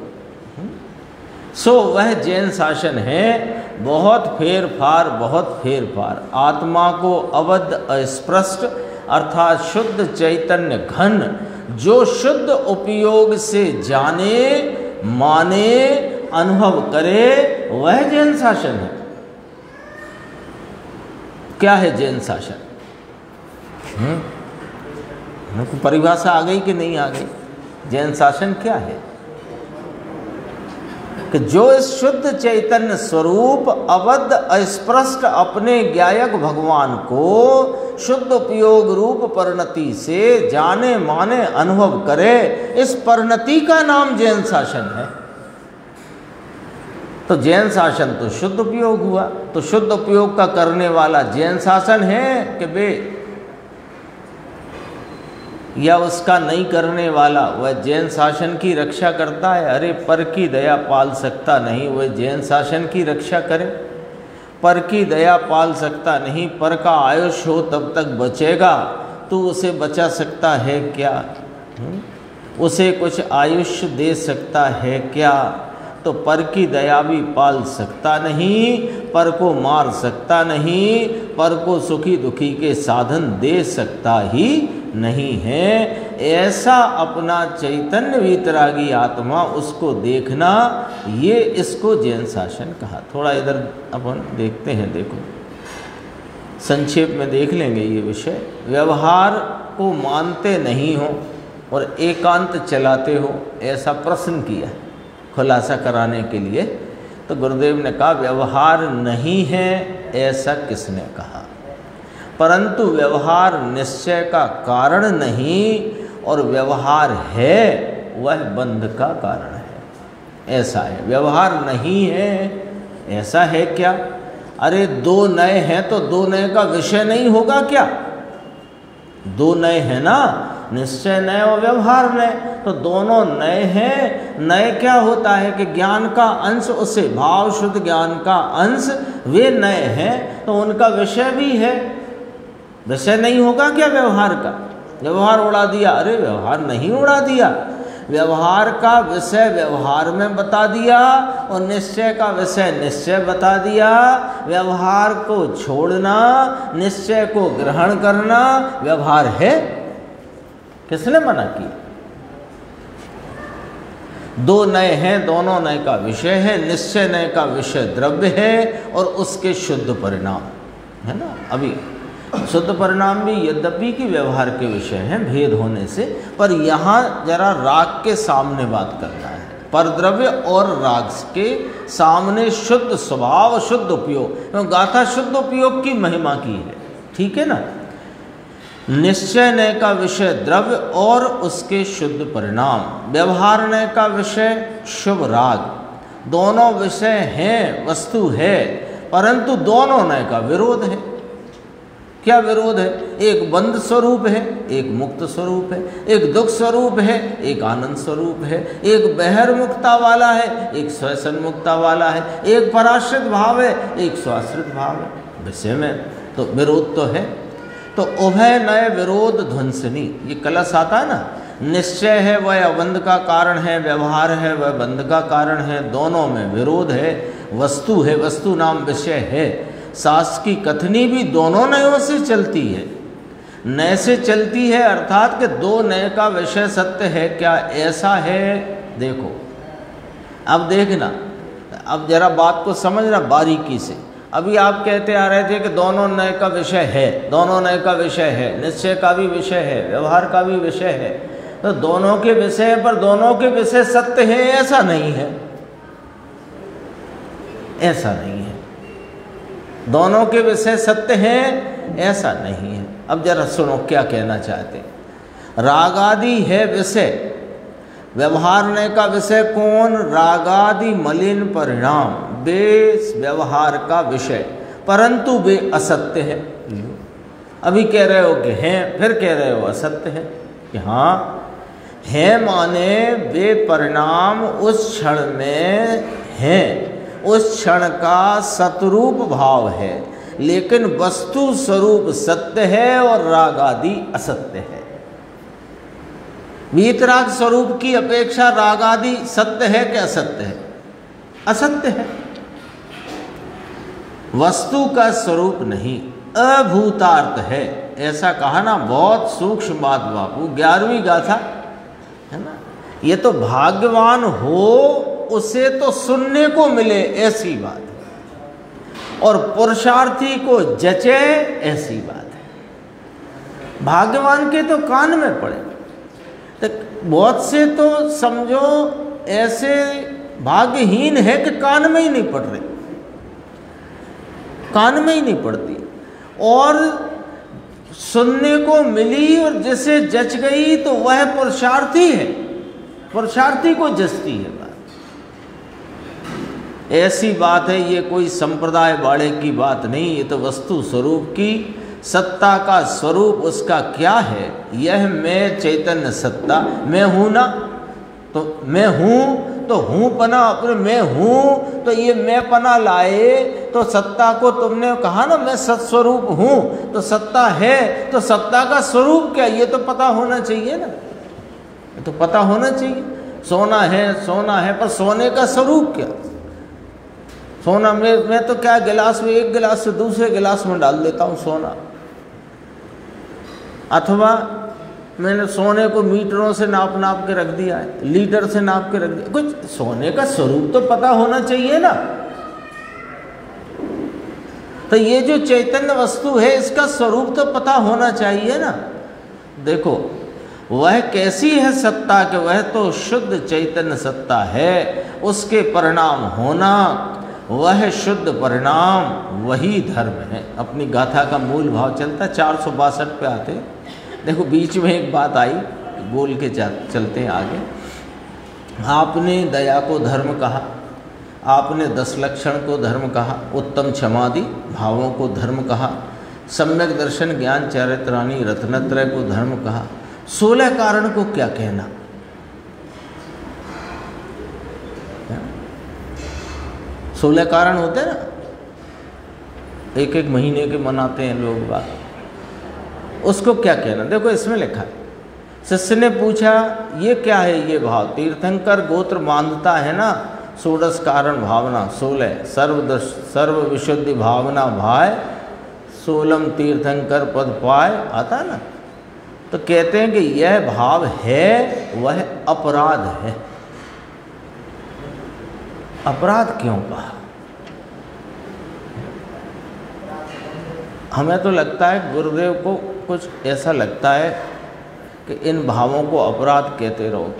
सो वह जैन शासन है। बहुत फेर फार, बहुत फेर फार। आत्मा को अवध अस्पृष्ट अर्थात शुद्ध चैतन्य घन जो शुद्ध उपयोग से जाने, माने, अनुभव करे, वह जैन शासन है। क्या है जैन शासन? हमको परिभाषा आ गई कि नहीं आ गई? जैन शासन क्या है? कि जो इस शुद्ध चैतन्य स्वरूप अबद्ध अस्पृष्ट अपने ज्ञायक भगवान को शुद्ध उपयोग रूप परिणति से जाने, माने, अनुभव करे, इस परिणति का नाम जैन शासन है। तो जैन शासन तो शुद्ध उपयोग हुआ। तो शुद्ध उपयोग का करने वाला जैन शासन है कि बे या उसका नहीं करने वाला वह जैन शासन की रक्षा करता है? अरे पर की दया पाल सकता नहीं, वह जैन शासन की रक्षा करे? पर की दया पाल सकता नहीं, पर का आयुष हो तब तक बचेगा, तो उसे बचा सकता है क्या? उसे कुछ आयुष दे सकता है क्या? तो पर की दया भी पाल सकता नहीं, पर को मार सकता नहीं, पर को सुखी दुखी के साधन दे सकता ही नहीं है। ऐसा अपना चैतन्य वीतरागी आत्मा उसको देखना, ये इसको जैन शासन कहा। थोड़ा इधर अपन देखते हैं, देखो संक्षेप में देख लेंगे ये विषय। व्यवहार को मानते नहीं हो और एकांत चलाते हो, ऐसा प्रश्न किया खुलासा कराने के लिए। तो गुरुदेव ने कहा व्यवहार नहीं है ऐसा किसने कहा, परंतु व्यवहार निश्चय का कारण नहीं और व्यवहार है वह बंध का कारण है, ऐसा है। व्यवहार नहीं है ऐसा है क्या? अरे दो नए हैं तो दो नए का विषय नहीं होगा क्या? दो नए हैं ना, निश्चय नए और व्यवहार नए, तो दोनों नए हैं। नए क्या होता है कि ज्ञान का अंश, उसे भाव शुद्ध ज्ञान का अंश, वे नए हैं तो उनका विषय भी है। विषय नहीं होगा क्या व्यवहार का? व्यवहार उड़ा दिया? अरे व्यवहार नहीं उड़ा दिया, व्यवहार का विषय व्यवहार में बता दिया और निश्चय का विषय निश्चय बता दिया। व्यवहार को छोड़ना, निश्चय को ग्रहण करना व्यवहार है? किसने मना किया? दो नए हैं, दोनों नए का विषय है, निश्चय नए का विषय द्रव्य है और उसके शुद्ध परिणाम है ना। अभी शुद्ध परिणाम भी यद्यपि कि व्यवहार के विषय हैं भेद होने से, पर यहाँ जरा राग के सामने बात करना है। पर द्रव्य और राग के सामने शुद्ध स्वभाव शुद्ध उपयोग, गाथा शुद्ध उपयोग की महिमा की है, ठीक है ना। निश्चय नय का विषय द्रव्य और उसके शुद्ध परिणाम, व्यवहार नय का विषय शुभ राग, दोनों विषय हैं, वस्तु है, परंतु दोनों नय का विरोध है। क्या विरोध है? एक बंध स्वरूप है, एक मुक्त स्वरूप है, एक दुख स्वरूप है, एक आनंद स्वरूप है, एक बहिर्मुखता वाला है, एक स्वसन्मुखता वाला है, एक पराश्रित भाव है, एक स्वाश्रित भाव है। विषय में तो विरोध तो है। तो उभय नय विरोध ध्वंसनी, ये कलश आता है ना, निश्चय है वह अबंध का कारण है, व्यवहार है वह बंध का कारण है, दोनों में विरोध है। वस्तु है, वस्तु नाम विषय है। शास्त्र की कथनी भी दोनों नयों से चलती है, नय से चलती है, अर्थात कि दो नय का विषय सत्य है क्या, ऐसा है। देखो अब देखना, अब जरा बात को समझना बारीकी से। अभी आप कहते आ रहे थे कि दोनों नय का विषय है, दोनों नय का विषय है, निश्चय का भी विषय है, व्यवहार का भी विषय है। तो दोनों के विषय पर दोनों के विषय सत्य है, ऐसा नहीं है, ऐसा नहीं है। दोनों के विषय सत्य हैं ऐसा नहीं है। अब जरा सुनो क्या कहना चाहते हैं। रागादि है विषय, व्यवहार ने का विषय कौन? रागादि मलिन परिणाम, वे व्यवहार का विषय, परंतु वे असत्य है। अभी कह रहे हो कि हैं, फिर कह रहे हो असत्य है। कि हाँ है माने वे परिणाम उस क्षण में हैं, उस क्षण का सतरूप भाव है, लेकिन वस्तु स्वरूप सत्य है और राग आदि असत्य है। वीतराग स्वरूप की अपेक्षा राग आदि सत्य है कि असत्य है? असत्य है। वस्तु का स्वरूप नहीं, अभूतार्थ है, ऐसा कहा ना। बहुत सूक्ष्म बात बापू, 11वीं गाथा है ना। ये तो भाग्यवान हो उसे तो सुनने को मिले ऐसी बात है, और पुरुषार्थी को जचे ऐसी बात है। भाग्यवान के तो कान में पड़े, तो बहुत से तो समझो ऐसे भाग्यहीन है कि कान में ही नहीं पड़ रहे, कान में ही नहीं पड़ती, और सुनने को मिली और जिसे जच गई तो वह पुरुषार्थी है, पुरुषार्थी को जचती है बात। ऐसी बात है, ये कोई संप्रदाय बाड़े की बात नहीं, ये तो वस्तु स्वरूप की सत्ता का स्वरूप उसका क्या है? यह मैं चैतन्य सत्ता, मैं हूँ ना, तो मैं हूँ तो हूँ पना अपने मैं हूँ, तो ये मैं पना लाए तो सत्ता को तुमने कहा ना मैं सत्स्वरूप हूँ, तो सत्ता है तो सत्ता का स्वरूप क्या, ये तो पता होना चाहिए ना, ये तो पता होना चाहिए। सोना है पर सोने का स्वरूप क्या? सोना मैं तो क्या गिलास में, एक गिलास से दूसरे गिलास में डाल देता हूँ सोना, अथवा मैंने सोने को मीटरों से नाप के रख दिया है, लीटर से नाप के रख दिया। कुछ सोने का स्वरूप तो पता होना चाहिए ना। तो ये जो चैतन्य वस्तु है इसका स्वरूप तो पता होना चाहिए ना। देखो वह कैसी है सत्ता के, वह तो शुद्ध चैतन्य सत्ता है, उसके परिणाम होना, वह शुद्ध परिणाम वही धर्म है। अपनी गाथा का मूल भाव चलता 462 पे आते। देखो बीच में एक बात आई, बोल के चलते हैं आगे। आपने दया को धर्म कहा, आपने 10 लक्षण को धर्म कहा, उत्तम क्षमादि भावों को धर्म कहा, सम्यक दर्शन ज्ञान चारित्राणी रत्नत्रय को धर्म कहा, 16 कारण को क्या कहना? 16 कारण होते हैं ना, एक महीने के मनाते हैं लोग बात, उसको क्या कहना? देखो इसमें लिखा है, शिष्य ने पूछा ये क्या है ये भाव? तीर्थंकर गोत्र मानता है ना, 16 कारण भावना 16 सर्व विशुद्धि भावना भाय 16 तीर्थंकर पद पाए, आता ना। तो कहते हैं कि यह भाव है वह अपराध है। अपराध क्यों कहा? हमें तो लगता है गुरुदेव को कुछ ऐसा लगता है कि इन भावों को अपराध कहते रहो,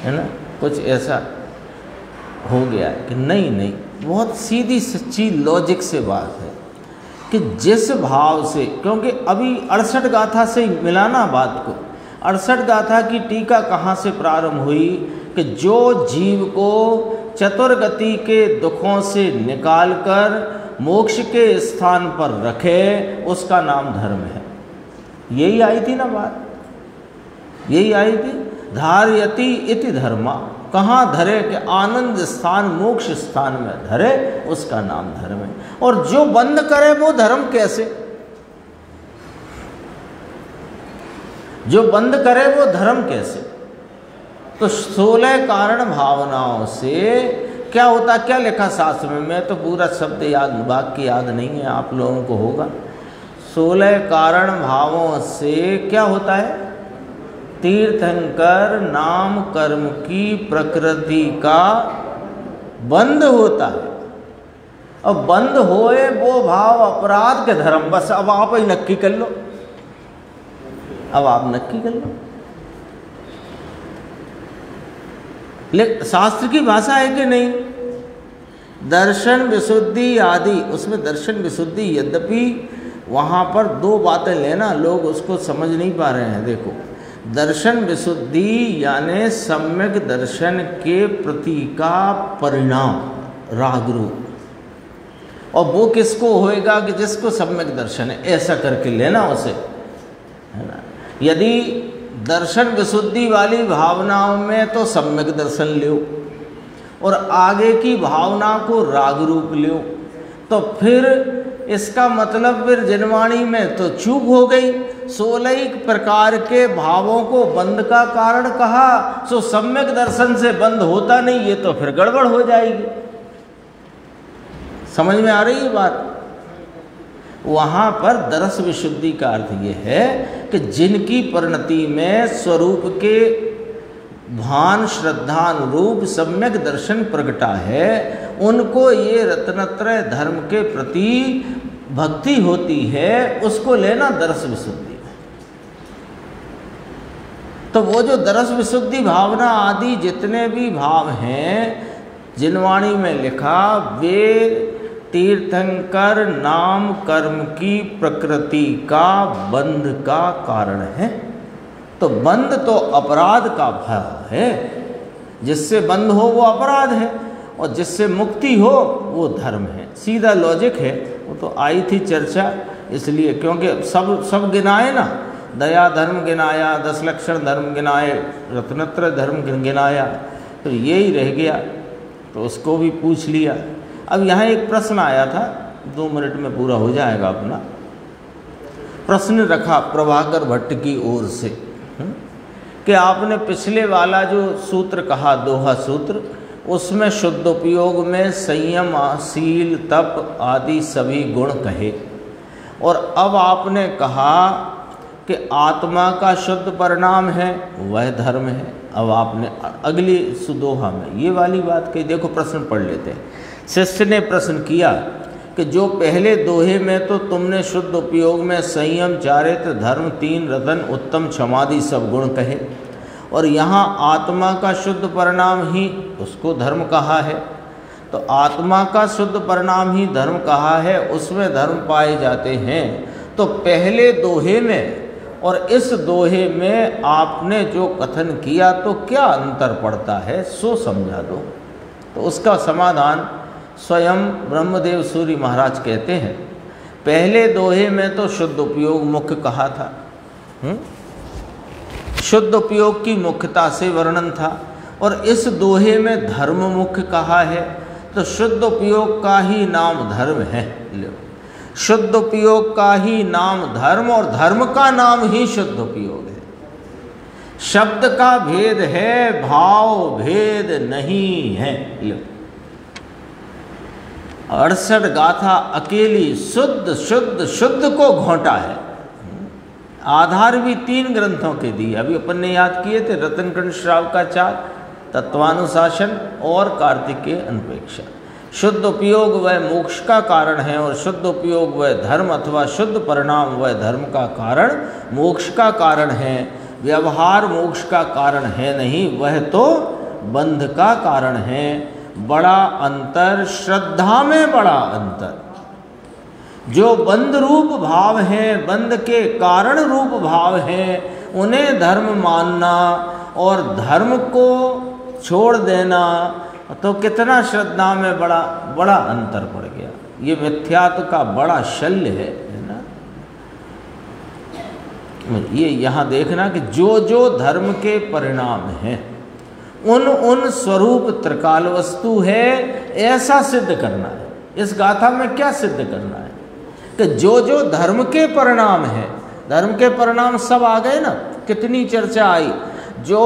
है ना, कुछ ऐसा हो गया है कि नहीं, बहुत सीधी सच्ची लॉजिक से बात है कि जिस भाव से, क्योंकि अभी 68 गाथा से मिलाना बात को। 68 गाथा की टीका कहाँ से प्रारंभ हुई कि जो जीव को चतुर्गति के दुखों से निकालकर मोक्ष के स्थान पर रखे उसका नाम धर्म है। यही आई थी ना बात, यही आई थी। धारयति इति धर्मा, कहाँ धरे कि आनंद स्थान मोक्ष स्थान में धरे, उसका नाम धर्म है। और जो बंद करे वो धर्म कैसे? जो बंद करे वो धर्म कैसे? तो 16 कारण भावनाओं से क्या होता, क्या लिखा शास्त्र में? मैं तो पूरा शब्द याद, वाक्य याद नहीं है, आप लोगों को होगा। 16 कारण भावों से क्या होता है? तीर्थंकर नाम कर्म की प्रकृति का बंद होता है। अब बंद होए वो भाव अपराध के धर्म। बस अब आप ही नक्की कर लो, अब आप नक्की कर लो। लेकिन शास्त्र की भाषा है कि नहीं? दर्शन विशुद्धि आदि, उसमें दर्शन विशुद्धि, यद्यपि वहाँ पर 2 बातें लेना, लोग उसको समझ नहीं पा रहे हैं। देखो दर्शन विशुद्धि यानी सम्यक दर्शन के प्रति का परिणाम राग रूप, और वो किसको होएगा कि जिसको सम्यक दर्शन है, ऐसा करके लेना उसे, है ना। यदि दर्शन विशुद्धि वाली भावनाओं में तो सम्यक दर्शन लो और आगे की भावना को राग रूप लो, तो फिर इसका मतलब फिर जिनवाणी में तो चूक हो गई। 16 प्रकार के भावों को बंद का कारण कहा, सो सम्यक दर्शन से बंद होता नहीं, ये तो फिर गड़बड़ हो जाएगी। समझ में आ रही है बात? वहाँ पर दरस विशुद्धि का अर्थ ये है कि जिनकी परिणति में स्वरूप के भान श्रद्धानुरूप सम्यक दर्शन प्रगटा है, उनको ये रत्नत्रय धर्म के प्रति भक्ति होती है, उसको लेना दरस विशुद्धि। तो वो जो दरस विशुद्धि भावना आदि जितने भी भाव हैं जिनवाणी में लिखा, वे तीर्थंकर नाम कर्म की प्रकृति का बंध का कारण है। तो बंध तो अपराध का भाव है, जिससे बंद हो वो अपराध है, और जिससे मुक्ति हो वो धर्म है। सीधा लॉजिक है, वो तो आई थी चर्चा इसलिए, क्योंकि सब गिनाए ना, दया धर्म गिनाया, 10 लक्षण धर्म गिनाए, रत्नत्रय धर्म गिनाया, तो यही रह गया, तो उसको भी पूछ लिया। अब यहाँ एक प्रश्न आया था, 2 मिनट में पूरा हो जाएगा अपना। प्रश्न रखा प्रभाकर भट्ट की ओर से कि आपने पिछले वाला जो सूत्र कहा, दोहा सूत्र, उसमें शुद्ध उपयोग में संयम, शील, तप आदि सभी गुण कहे, और अब आपने कहा कि आत्मा का शुद्ध परिणाम है वह धर्म है। अब आपने अगली सुदोहा में ये वाली बात कही। देखो प्रश्न पढ़ लेते हैं। शिष्य ने प्रश्न किया कि जो पहले दोहे में तो तुमने शुद्ध उपयोग में संयम, चारित्र, धर्म, 3 रतन, उत्तम, क्षमादि सब गुण कहे, और यहाँ आत्मा का शुद्ध परिणाम ही उसको धर्म कहा है, तो आत्मा का शुद्ध परिणाम ही धर्म कहा है, उसमें धर्म पाए जाते हैं। तो पहले दोहे में और इस दोहे में आपने जो कथन किया तो क्या अंतर पड़ता है, सो समझा दो। तो उसका समाधान स्वयं ब्रह्मदेव सूर्य महाराज कहते हैं, पहले दोहे में तो शुद्ध उपयोग मुख्य कहा था, शुद्ध उपयोग की मुख्यता से वर्णन था, और इस दोहे में धर्म मुख्य कहा है, तो शुद्ध उपयोग का ही नाम धर्म है। शुद्ध उपयोग का ही नाम धर्म, और धर्म का नाम ही शुद्ध उपयोग है। शब्द का भेद है, भाव भेद नहीं है। 68 गाथा अकेली शुद्ध शुद्ध शुद्ध को घोंटा है। आधार भी 3 ग्रंथों के दिए, अभी अपन ने याद किए थे, रत्नकंड श्रावकाचार, तत्वानुशासन और कार्तिकेय अनुपेक्षा। शुद्ध उपयोग वह मोक्ष का कारण है, और शुद्ध उपयोग वह धर्म अथवा शुद्ध परिणाम वह धर्म का कारण, मोक्ष का कारण है। व्यवहार मोक्ष का कारण है नहीं, वह तो बंध का कारण है। बड़ा अंतर श्रद्धा में, बड़ा अंतर। जो बंध रूप भाव हैं, बंध के कारण रूप भाव हैं, उन्हें धर्म मानना और धर्म को छोड़ देना, तो कितना श्रद्धा में बड़ा अंतर पड़ गया। ये मिथ्यात्व का बड़ा शल्य है ना। ये यहाँ देखना कि जो जो धर्म के परिणाम हैं उन स्वरूप त्रिकाल वस्तु है, ऐसा सिद्ध करना है। इस गाथा में क्या सिद्ध करना है कि जो जो धर्म के परिणाम है, धर्म के परिणाम सब आ गए ना, कितनी चर्चा आई। जो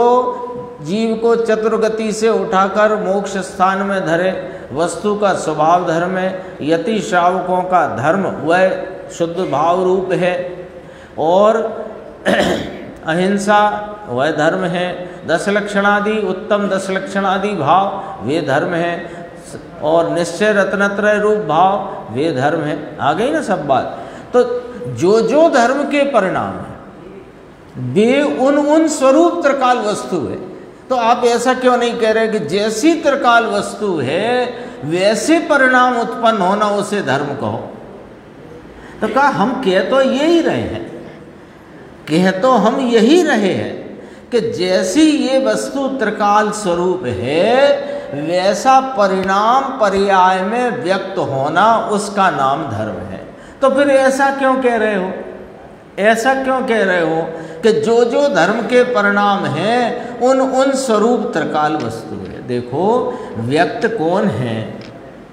जीव को चतुर्गति से उठाकर मोक्ष स्थान में धरे, वस्तु का स्वभाव धर्म है, यति श्रावकों का धर्म वह शुद्ध भाव रूप है, और अहिंसा वह धर्म है, 10 लक्षणादि उत्तम 10 लक्षणादि भाव वे धर्म हैं, और निश्चय रत्नत्रय रूप भाव वे धर्म हैं। आ गई ना सब बात। तो जो जो धर्म के परिणाम हैं वे उन स्वरूप त्रिकाल वस्तु है। तो आप ऐसा क्यों नहीं कह रहे कि जैसी त्रिकाल वस्तु है वैसे परिणाम उत्पन्न होना उसे धर्म कहो। तो कहा हम कह तो यही रहे हैं, कह तो हम यही रहे हैं कि जैसी ये वस्तु त्रिकाल स्वरूप है वैसा परिणाम पर्याय में व्यक्त होना उसका नाम धर्म है। तो फिर ऐसा क्यों कह रहे हो, ऐसा क्यों कह रहे हो कि जो जो धर्म के परिणाम हैं उन स्वरूप त्रिकाल वस्तु है। देखो व्यक्त कौन है,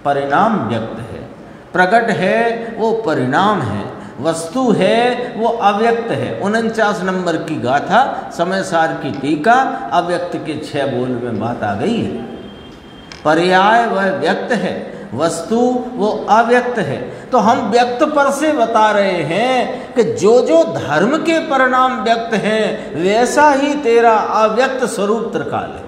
परिणाम व्यक्त है, प्रकट है वो परिणाम है, वस्तु है वो अव्यक्त है। 49 नंबर की गाथा समय सार की टीका, अव्यक्त के 6 बोल में बात आ गई है। पर्याय वह व्यक्त है, वस्तु वो अव्यक्त है। तो हम व्यक्त पर से बता रहे हैं कि जो जो धर्म के परिणाम व्यक्त हैं वैसा ही तेरा अव्यक्त स्वरूप त्रिकाल है,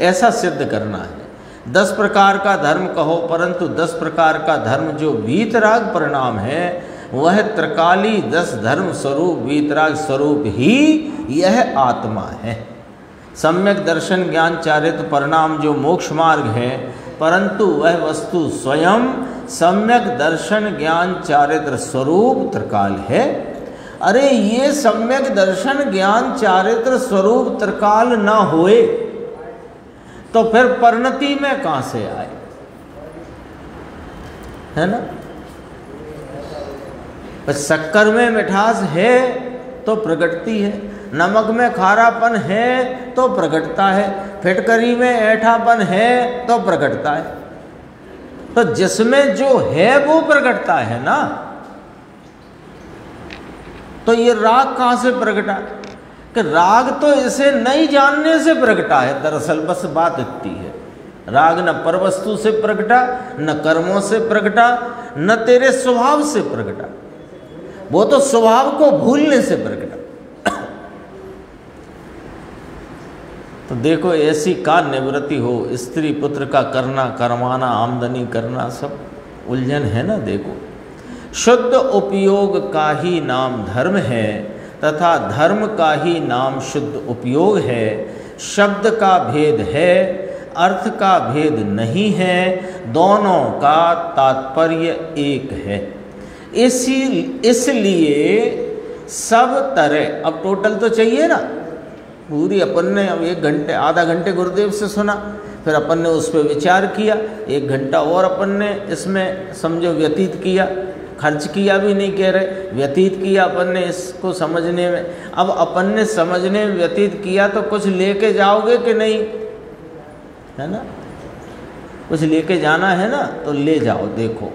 ऐसा सिद्ध करना है। 10 प्रकार का धर्म कहो, परंतु 10 प्रकार का धर्म जो वीतराग परिणाम है वह त्रिकाली 10 धर्म स्वरूप वीतराग स्वरूप ही यह आत्मा है। सम्यक दर्शन ज्ञान चारित्र परिणाम जो मोक्ष मार्ग है, परंतु वह वस्तु स्वयं सम्यक दर्शन ज्ञान चारित्र स्वरूप त्रिकाल है। अरे ये सम्यक दर्शन ज्ञान चारित्र स्वरूप त्रिकाल न होए तो फिर परिणति में कहाँ से आए? है ना। बस शक्कर में मिठास है तो प्रकटती है, नमक में खारापन है तो प्रकटता है, फिटकरी में ऐठापन है तो प्रकटता है। तो जिसमें जो है वो प्रकटता है ना। तो ये राग कहाँ से प्रकटा कि राग तो इसे नहीं जानने से प्रकटा है। दरअसल बस बात इतनी है, राग न परवस्तु से प्रकटा, न कर्मों से प्रकटा, न तेरे स्वभाव से प्रकटा, वो तो स्वभाव को भूलने से प्रकटा। तो देखो ऐसी का निवृत्ति हो, स्त्री पुत्र का करना, करवाना, आमदनी करना, सब उलझन है ना। देखो शुद्ध उपयोग का ही नाम धर्म है तथा धर्म का ही नाम शुद्ध उपयोग है। शब्द का भेद है, अर्थ का भेद नहीं है, दोनों का तात्पर्य एक है। इसलिए सब तरह, अब टोटल तो चाहिए ना पूरी, अपन ने अब 1 घंटे आधा घंटे गुरुदेव से सुना, फिर अपन ने उस पर विचार किया, 1 घंटा और अपन ने इसमें समझो व्यतीत किया, खर्च किया भी नहीं कह रहे, व्यतीत किया अपन ने इसको समझने में। अब अपन ने समझने में व्यतीत किया तो कुछ लेके जाओगे कि नहीं, है ना। कुछ लेके जाना है ना तो ले जाओ। देखो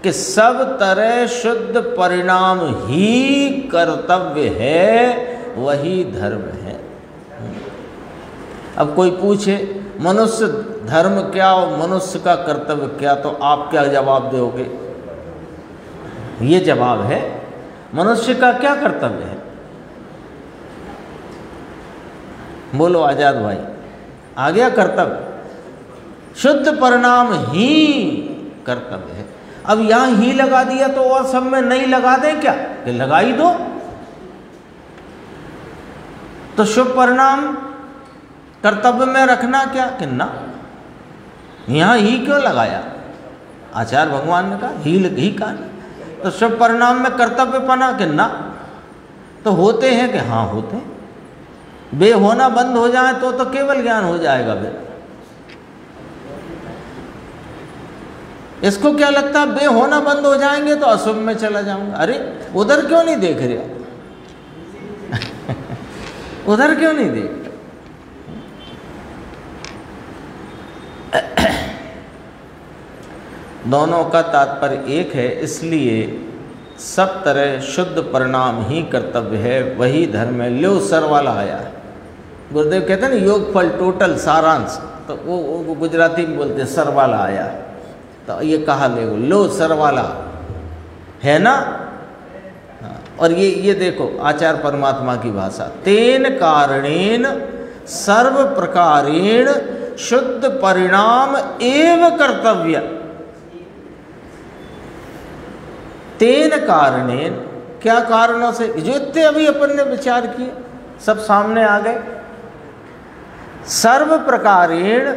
कि सब तरह शुद्ध परिणाम ही कर्तव्य है, वही धर्म है। अब कोई पूछे मनुष्य धर्म क्या और मनुष्य का कर्तव्य क्या, तो आप क्या जवाब दोगे? ये जवाब है मनुष्य का क्या कर्तव्य है। बोलो आजाद भाई, आ गया कर्तव्य, शुद्ध परिणाम ही कर्तव्य है। अब यहां ही लगा दिया तो और सब में नहीं लगा दें क्या, कि लगा ही दो। तो शुभ परिणाम कर्तव्य में रखना क्या, कि ना, यहां ही क्यों लगाया? आचार्य भगवान ने कहा ही कहा। तो शुभ परिणाम में कर्तव्य पना, कि ना, तो होते हैं कि हाँ होते हैं। बे होना बंद हो जाए तो केवल ज्ञान हो जाएगा। फिर इसको क्या लगता है, बे होना बंद हो जाएंगे तो अशुभ में चला जाऊंगा। अरे उधर क्यों नहीं देख रहे हो? उधर क्यों नहीं देख? दोनों का तात्पर्य एक है, इसलिए सब तरह शुद्ध परिणाम ही कर्तव्य है, वही धर्म है। लो सर वाला आया है, गुरुदेव कहते हैं ना योग फल टोटल सारांश, तो वो गुजराती में बोलते हैं सर वाला आया है। तो ये कहा लो सर वाला है ना। और ये देखो आचार्य परमात्मा की भाषा, तेन कारणेन सर्व प्रकारेण शुद्ध परिणाम एव कर्तव्य। तेन कारणेन, क्या कारणों से, जो इतने अभी अपन ने विचार किए सब सामने आ गए। सर्व प्रकारेण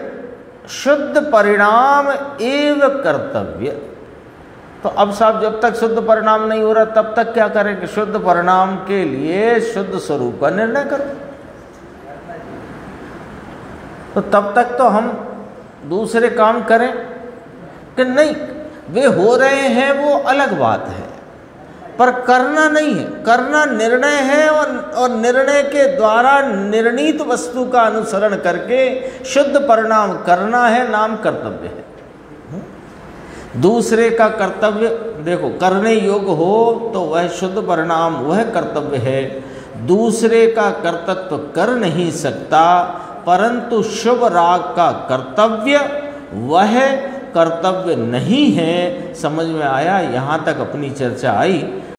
शुद्ध परिणाम एव कर्तव्य। तो अब साहब जब तक शुद्ध परिणाम नहीं हो रहा तब तक क्या करें कि शुद्ध परिणाम के लिए शुद्ध स्वरूप का निर्णय करो। तो तब तक तो हम दूसरे काम करें कि नहीं, वे हो रहे हैं वो अलग बात है, पर करना नहीं है। करना निर्णय है, और निर्णय के द्वारा निर्णीत वस्तु का अनुसरण करके शुद्ध परिणाम करना है, नाम कर्तव्य है। दूसरे का कर्तव्य देखो, करने योग्य हो तो वह शुद्ध परिणाम, वह कर्तव्य है। दूसरे का कर्तव्य कर नहीं सकता, परंतु शुभ राग का कर्तव्य वह कर्तव्य नहीं है। समझ में आया? यहाँ तक अपनी चर्चा आई।